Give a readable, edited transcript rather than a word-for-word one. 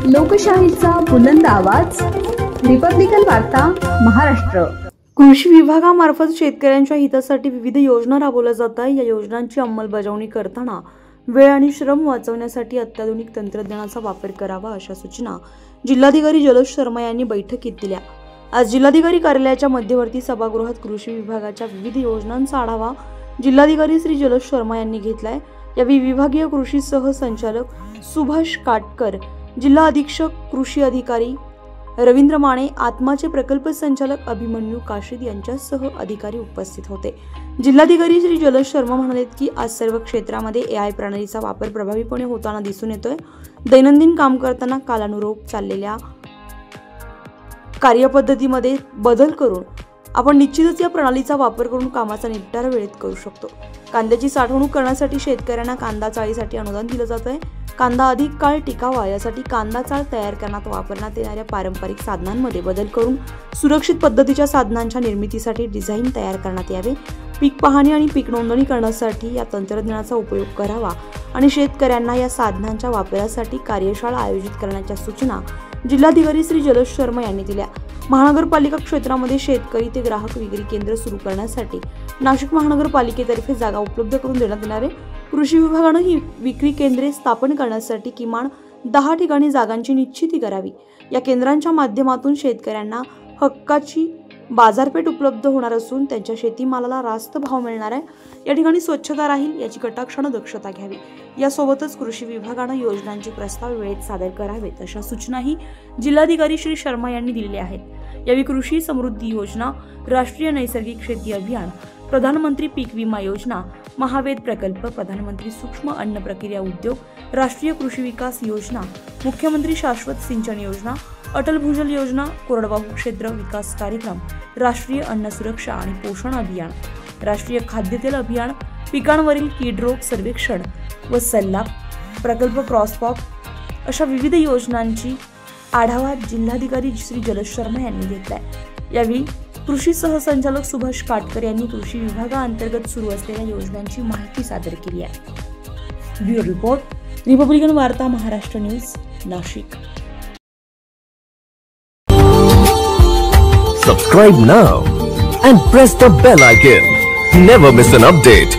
लोकशाहीचा बुलंद आवाज, रिपब्लिकन वार्ता महाराष्ट्र। कृषी विभागामार्फत शेतकऱ्यांच्या हितासाठी विविध योजना राबवल्या जात आहेत। या योजनांची अंमलबजावणी करताना वेळ आणि श्रम वाचवण्यासाठी अत्याधुनिक तंत्रज्ञानाचा वापर करावा, अशा सूचना जिल्हाधिकारी जलज शर्मा यांनी बैठकीत दिल्या। आज जिल्हाधिकारी कार्यालयाच्या मध्यवर्ती सभागृहात कृषी विभागाच्या विविध योजनांचा आढावा जिल्हाधिकारी श्री जलज शर्मा यांनी घेतलाय। यावेळी विभागीय कृषी सह संचालक सुभाष काटकर, जिल्हा अधीक्षक कृषी अधिकारी रवींद्र माने, आत्माचे प्रकल्प संचालक अभिमन्यू काशीद यांच्यासह अधिकारी उपस्थित होते। जिल्हाधिकारी श्री जलज शर्मा म्हणाले की आज सर्व क्षेत्रामध्ये AI प्रणालीचा वापर प्रभावीपणे होताना दिसून येतोय। दैनंदिन काम करताना कालानुरूप चाललेल्या कार्यपद्धतीमध्ये बदल करून आपण निश्चितच या प्रणालीचा वापर करून कामाचा निपटारा वेळेत करू शकतो। कांद्याची साठवणूक करण्यासाठी शेतकऱ्यांना कांदा चाळीसाठी अनुदान दिलं जात आहे। कांदा अधिक काळ टिकावा यासाठी कांदा चाळ तयार करण्यात वापरण्यात येणाऱ्या पारंपरिक साधनांमध्ये बदल करून सुरक्षित पद्धतीच्या साधनांच्या निर्मितीसाठी डिझाईन तयार करण्यात यावे। पीक पाहणी आणि पीक नोंदणी करण्यासाठी या तंत्रज्ञानाचा उपयोग करावा आणि शेतकऱ्यांना या साधनांच्या वापरासाठी कार्यशाळा आयोजित करण्याच्या सूचना जिल्हाधिकारी श्री जलज शर्मा यांनी दिल्या। महानगरपालिका क्षेत्रामध्ये शेतकरी ते ग्राहक विक्री केंद्र सुरू करण्यासाठी नाशिक महानगरपालिकेतर्फे जागा उपलब्ध करून देण्यात येणार आहे। कृषी विभागाने ही विक्री केंद्रे स्थापन करण्यासाठी किमान 10 ठिकाणी जागांची निश्चिती करावी। या केंद्रांच्या माध्यमातून शेतकऱ्यांना हक्काची बाजारपेठ उपलब्ध होणार असून त्यांच्या शेतीमालाला रास्त भाव मिळणार आहे। या ठिकाणी स्वच्छता राहील याची कटाक्षाने दक्षता घ्यावी। यासोबतच कृषी विभागाने योजनांचे प्रस्ताव वेळेत सादर करावेत, अशा सूचनाही जिल्हाधिकारी श्री शर्मा यांनी दिलेल्या आहेत। यावेळी कृषी समृद्धी योजना, राष्ट्रीय नैसर्गिक शेती अभियान, प्रधानमंत्री पीक विमा योजना, महावेद प्रकल्प, प्रधानमंत्री सूक्ष्म अन्न प्रक्रिया उद्योग, राष्ट्रीय कृषी विकास योजना, मुख्यमंत्री शाश्वत सिंचन योजना, अटल भूजल योजना, कोरडवाहू क्षेत्र विकास कार्यक्रम, राष्ट्रीय अन्न सुरक्षा आणि पोषण अभियान, राष्ट्रीय खाद्यतेल अभियान, पिकांवरील कीड रोग सर्वेक्षण व सल्ला प्रकल्प, क्रॉसपॉक अशा विविध योजनांची आढावा जिल्हाधिकारी श्री जलज शर्मा यांनी घेतलाय। यावेळी कृषी सहसंचालक सुभाष काटकर यांनी कृषी विभागाअंतर्गत सुरू असलेल्या योजनांची माहिती सादर केली आहे। ब्युरो रिपोर्ट, रिपब्लिकन वार्ता Maharashtra news, Nashik. Subscribe now and press the bell icon. Never miss an update.